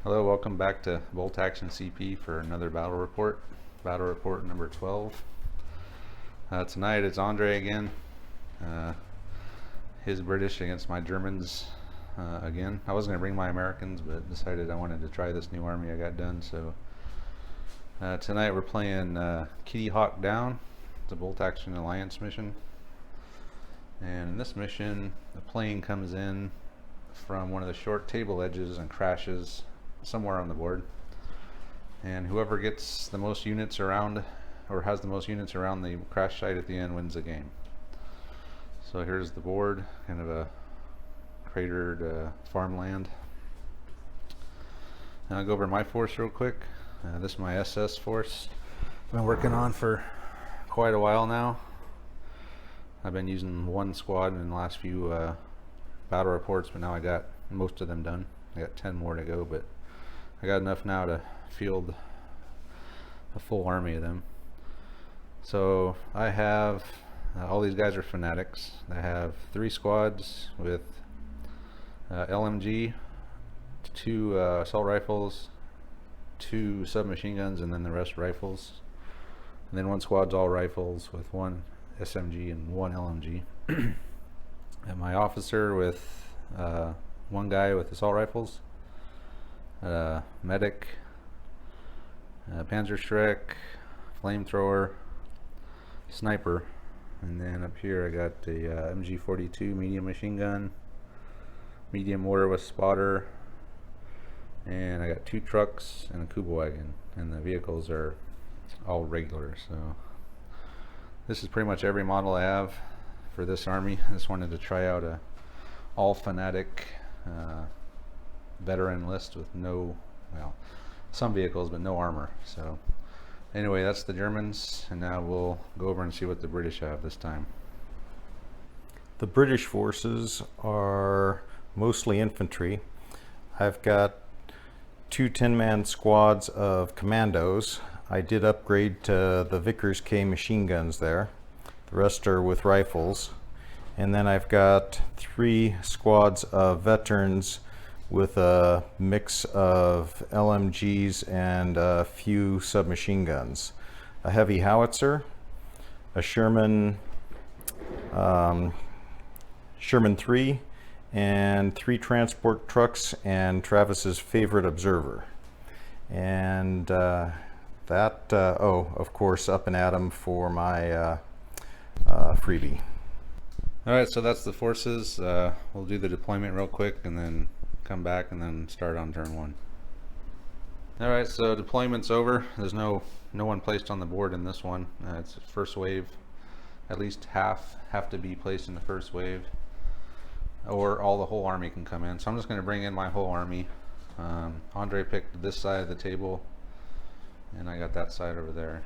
Hello, welcome back to Bolt Action CP for another battle report number 12. Tonight it's Andre again, his British against my Germans again. I was going to bring my Americans, but decided I wanted to try this new army I got done. So tonight we're playing Kittyhawk Down. It's a Bolt Action Alliance mission, and in this mission the plane comes in from one of the short table edges and crashes somewhere on the board, and whoever gets the most units around, or has the most units around the crash site at the end, wins the game. So here's the board, kind of a cratered farmland. And I'll go over my force real quick. This is my SS force. I've been working on for quite a while now. I've been using one squad in the last few battle reports, but now I got most of them done. I got 10 more to go, but I got enough now to field a full army of them. So I have all these guys are fanatics. I have 3 squads with LMG, 2 assault rifles, 2 submachine guns, and then the rest rifles. And then 1 squad's all rifles with 1 SMG and 1 LMG. And my officer with 1 guy with assault rifles, medic, Panzerschreck, flamethrower, sniper, and then up here I got the MG42 medium machine gun, medium mortar with spotter, and I got 2 trucks and a Kuba wagon, and the vehicles are all regular. So this is pretty much every model I have for this army. I just wanted to try out a all fanatic veteran list with no, well, some vehicles but no armor. So anyway, that's the Germans, and now we'll go over and see what the British have this time. The British forces are mostly infantry. I've got 2 10-man squads of commandos. I did upgrade to the Vickers K machine guns there. The rest are with rifles. And then I've got 3 squads of veterans with a mix of LMGs and a few submachine guns. A heavy howitzer, a Sherman 3, and 3 transport trucks, and Travis's favorite observer. And oh, of course, up and atom for my freebie. Alright, so that's the forces. We'll do the deployment real quick and then come back and then start on turn 1. Alright, so deployment's over. There's no one placed on the board in this one. It's the first wave. At least half have to be placed in the first wave, or the whole army can come in. So I'm just going to bring in my whole army. Andre picked this side of the table, and I got that side over there.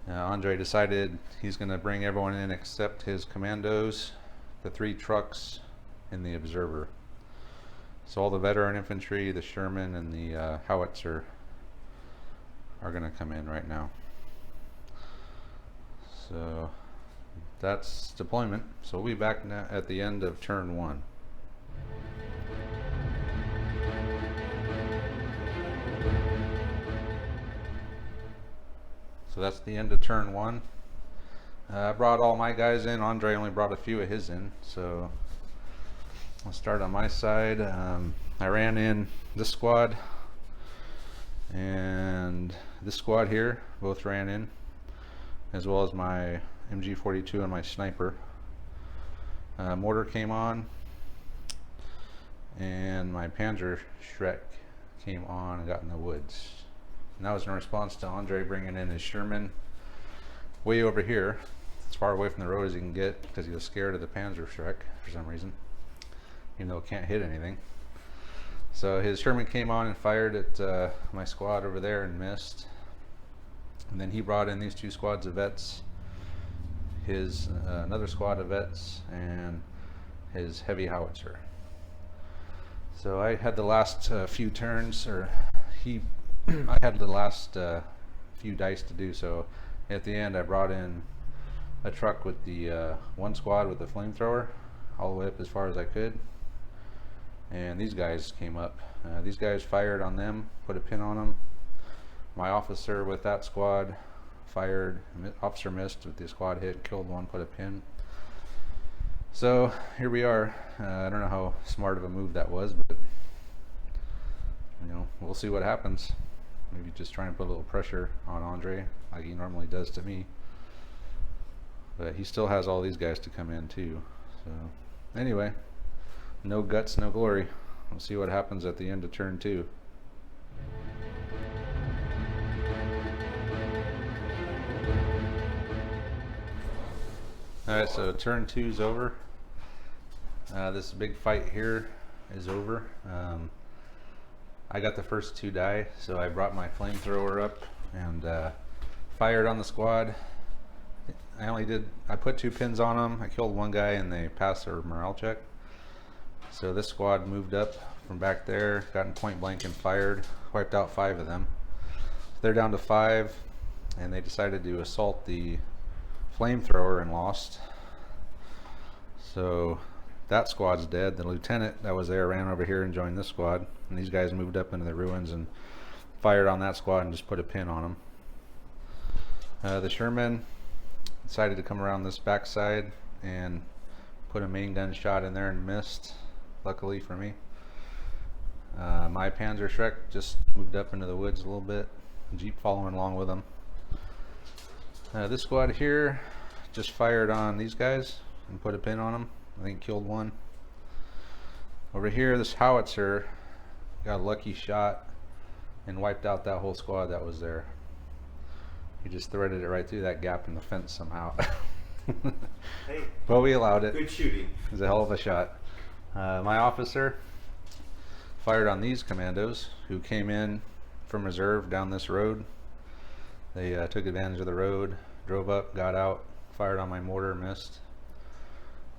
Andre decided he's going to bring everyone in except his commandos, the 3 trucks, and the observer. So all the veteran infantry, the Sherman, and the howitzer are going to come in right now. So that's deployment. So we'll be back now at the end of turn 1. So that's the end of turn 1. I brought all my guys in. Andre only brought a few of his in. So I'll start on my side. I ran in this squad and this squad here. Both ran in, as well as my MG42 and my sniper. Mortar came on, and my Panzerschreck came on and got in the woods. And that was in response to Andre bringing in his Sherman way over here, as far away from the road as he can get, because he was scared of the Panzerschreck for some reason, even though it can't hit anything. So his Sherman came on and fired at my squad over there and missed. And then he brought in these 2 squads of vets, his another squad of vets, and his heavy howitzer. So I had the last few turns, or I had the last few dice to do. So at the end I brought in a truck with the 1 squad with the flamethrower all the way up as far as I could, and these guys came up. These guys fired on them, put a pin on them. My officer with that squad fired, officer missed with the squad hit, killed one, put a pin. So here we are. I don't know how smart of a move that was, but you know, we'll see what happens. Maybe just try and put a little pressure on Andre like he normally does to me. But he still has all these guys to come in too. So anyway, no guts, no glory. We'll see what happens at the end of turn 2. Alright, so turn 2 is over. This big fight here is over. I got the first 2 die, so I brought my flamethrower up and fired on the squad. I put 2 pins on them. I killed one guy and they passed their morale check. So this squad moved up from back there, got in point blank and fired, wiped out 5 of them. They're down to 5, and they decided to assault the flamethrower and lost. So that squad's dead. The lieutenant that was there ran over here and joined this squad, and these guys moved up into the ruins and fired on that squad and just put a pin on them. The Sherman decided to come around this backside and put a main gun shot in there and missed, luckily for me. My Panzer Shrek just moved up into the woods a little bit, Jeep following along with them. This squad here just fired on these guys and put a pin on them. I think killed one. Over here, this howitzer got a lucky shot and wiped out that whole squad that was there. He just threaded it right through that gap in the fence somehow. Hey, but we allowed it. good shooting. It was a hell of a shot. My officer fired on these commandos who came in from reserve down this road. They took advantage of the road, drove up, got out, fired on my mortar, missed.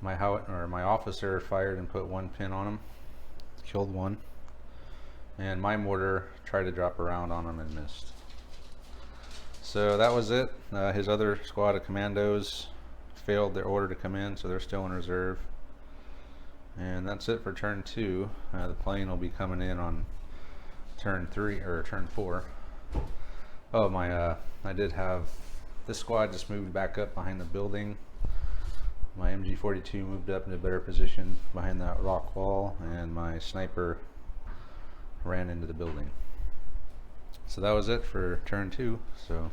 My officer fired and put 1 pin on him, killed one, and my mortar tried to drop around on him and missed. So that was it. His other squad of commandos failed their order to come in, so they're still in reserve. And that's it for turn 2. The plane will be coming in on turn 3 or turn 4. Oh, I did have this squad just moved back up behind the building. My MG42 moved up into a better position behind that rock wall, and my sniper ran into the building. So that was it for turn 2. So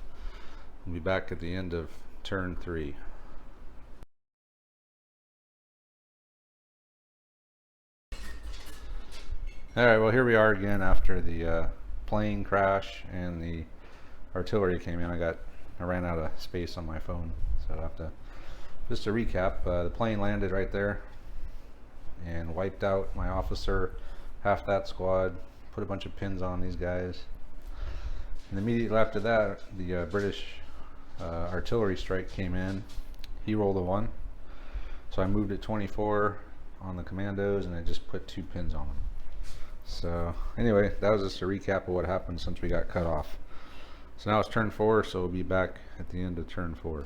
we'll be back at the end of turn 3. Alright, well here we are again after the plane crash and the artillery came in. I ran out of space on my phone, so I have to just to recap. The plane landed right there and wiped out my officer, half that squad, put a bunch of pins on these guys. And immediately after that, the British artillery strike came in. He rolled a 1, so I moved at 24 on the commandos and I just put 2 pins on them. So anyway, that was just a recap of what happened since we got cut off. So now it's turn 4, so we'll be back at the end of turn 4.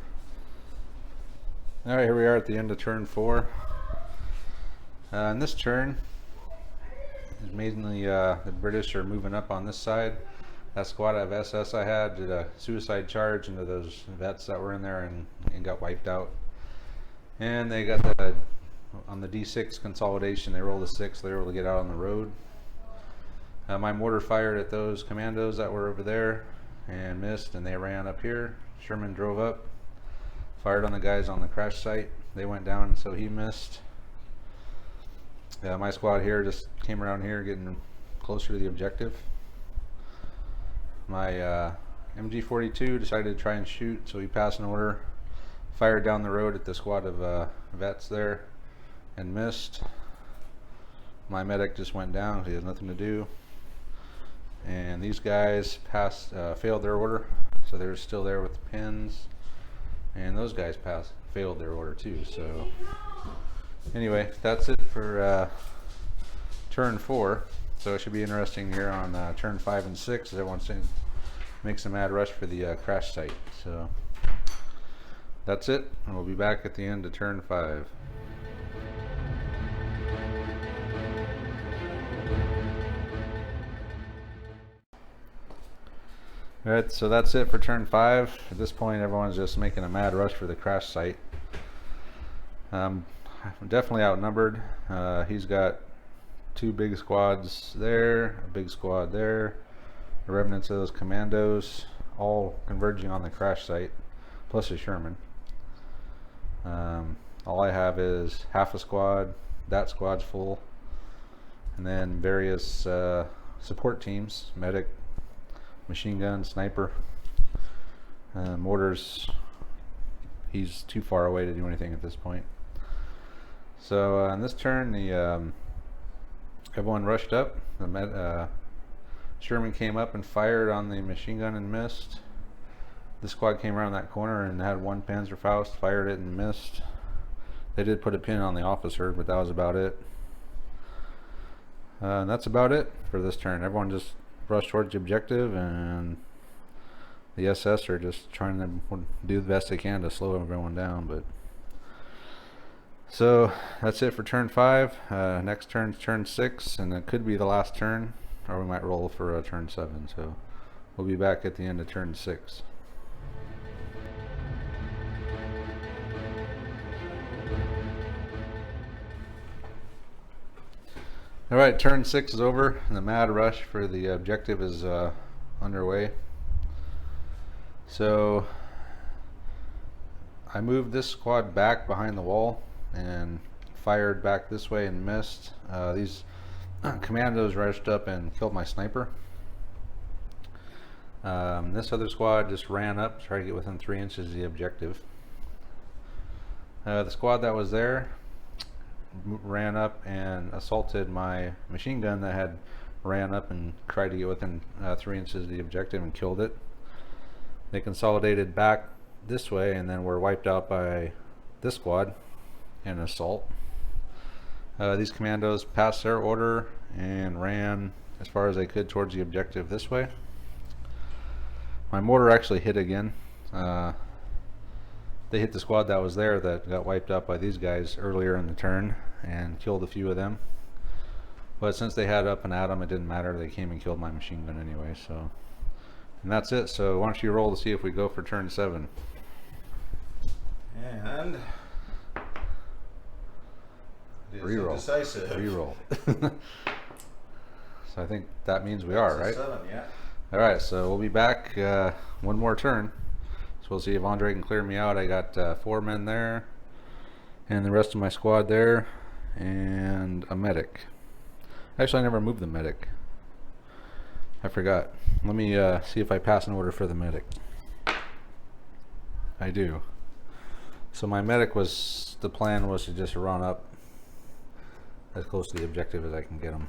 Alright, here we are at the end of turn 4. In this turn, mainly the British are moving up on this side. That squad of SS I had did a suicide charge into those vets that were in there and got wiped out. And they got on the D6 consolidation, they rolled a 6, so they were able to get out on the road. My mortar fired at those commandos that were over there and missed, and they ran up here. Sherman drove up, fired on the guys on the crash site. They went down, so he missed. My squad here just came around here getting closer to the objective. My MG42 decided to try and shoot, so he passed an order, fired down the road at the squad of vets there and missed. My medic just went down because he has nothing to do. And these guys failed their order, so they're still there with the pins. And those guys failed their order too. So anyway, that's it for turn 4. So it should be interesting here on turn 5 and 6 as everyone makes a mad rush for the crash site. So that's it, and we'll be back at the end of turn 5. Alright, so that's it for turn 5. At this point, everyone's just making a mad rush for the crash site. I'm definitely outnumbered. He's got 2 big squads there, a big squad there, the remnants of those commandos, all converging on the crash site, plus a Sherman. All I have is half a squad, that squad's full, and then various support teams, medic, machine gun, sniper, mortars. He's too far away to do anything at this point. So on this turn, the everyone rushed up. The Sherman came up and fired on the machine gun and missed. The squad came around that corner and had 1 Panzerfaust, fired it and missed. They did put a pin on the officer, but that was about it. And that's about it for this turn. Everyone just rushed towards the objective, and the SS are just trying to do the best they can to slow everyone down. But so that's it for turn 5. Next turn's turn 6, and it could be the last turn, or we might roll for turn 7. So we'll be back at the end of turn 6. Alright, turn 6 is over, and the mad rush for the objective is underway. So I moved this squad back behind the wall and fired back this way and missed. These commandos rushed up and killed my sniper. This other squad just ran up to try to get within 3 inches of the objective. The squad that was there ran up and assaulted my machine gun that had ran up and tried to get within 3 inches of the objective and killed it. They consolidated back this way and then were wiped out by this squad in an assault. These commandos passed their order and ran as far as they could towards the objective this way. My mortar actually hit again. They hit the squad that was there that got wiped out by these guys earlier in the turn and killed a few of them. But since they had up and at them, it didn't matter. They came and killed my machine gun anyway. So, and that's it. So why don't you roll to see if we go for turn 7. And Reroll. Decisive. Reroll. So I think that means we are, right? 7, yeah. All right, so we'll be back one more turn. So we'll see if Andre can clear me out. I got 4 men there, and the rest of my squad there, and a medic. Actually, I never moved the medic. I forgot. Let me see if I pass an order for the medic. I do. So my medic was, the plan was to just run up as close to the objective as I can get him.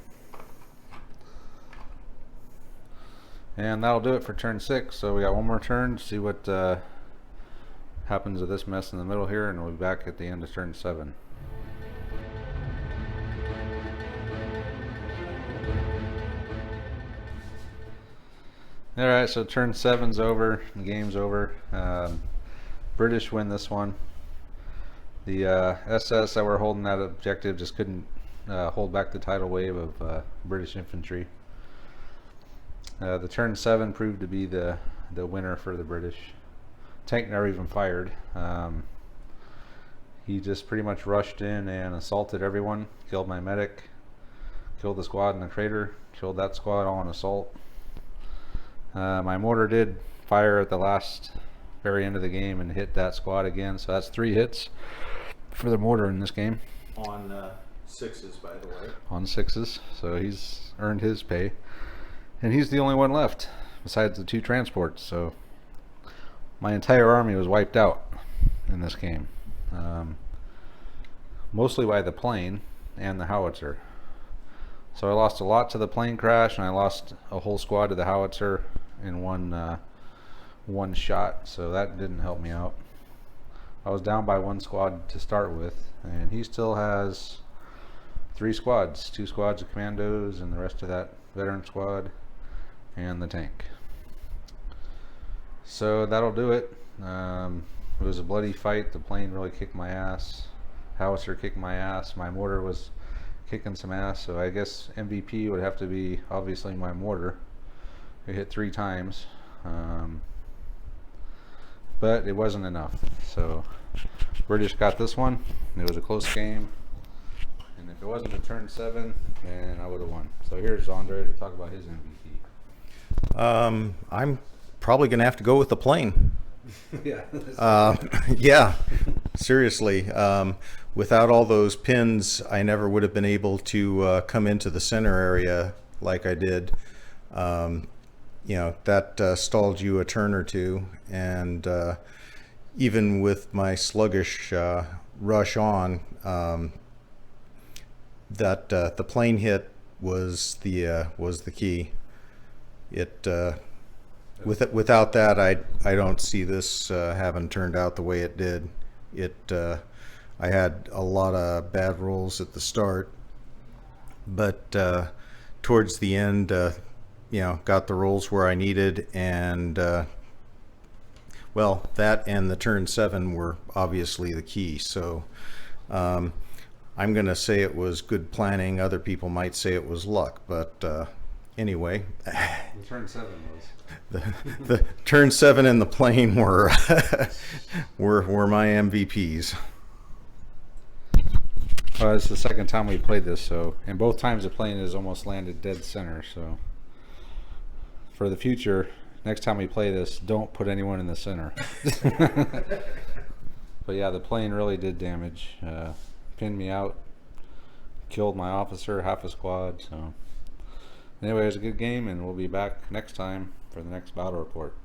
And that'll do it for turn 6. So we got one more turn to see what happens with this mess in the middle here, and we'll be back at the end of turn 7. Alright, so turn 7's over, the game's over. British win this one. The SS that were holding that objective just couldn't hold back the tidal wave of British infantry. The turn 7 proved to be the winner for the British. Tank never even fired. He just pretty much rushed in and assaulted everyone, killed my medic, killed the squad in the crater, killed that squad all in assault. My mortar did fire at the very end of the game and hit that squad again, so that's 3 hits for the mortar in this game. On 6s, by the way. On 6s, so he's earned his pay. And he's the only one left, besides the 2 transports, so my entire army was wiped out in this game. Mostly by the plane and the howitzer. So I lost a lot to the plane crash, and I lost a whole squad to the howitzer in one shot, so that didn't help me out. I was down by 1 squad to start with, and he still has 3 squads, 2 squads of commandos and the rest of that veteran squad and the tank. So that'll do it. It was a bloody fight. The plane really kicked my ass. Howitzer kicked my ass. My mortar was kicking some ass, so I guess MVP would have to be obviously my mortar. It hit 3 times. but it wasn't enough. So British got this one. It was a close game, and if it wasn't a turn 7, then I would have won. So here's Andre to talk about his MVP. I'm probably going to have to go with the plane. Yeah. Yeah, seriously. Without all those pins, I never would have been able to come into the center area like I did. You know, that stalled you a turn or two, and even with my sluggish rush on, that the plane hit was the key. It without that, I don't see this having turned out the way it did. I had a lot of bad rolls at the start, but towards the end, you know, got the rolls where I needed, and well, that and the turn 7 were obviously the key. So I'm going to say it was good planning. Other people might say it was luck, but anyway, The turn 7 was. the turn 7 and the plane were were my MVPs. It's the second time we played this, so, and both times the plane has almost landed dead center. So for the future, next time we play this, don't put anyone in the center. But yeah, the plane really did damage. Pinned me out, killed my officer, half a squad. So anyway, it was a good game, and we'll be back next time for the next battle report.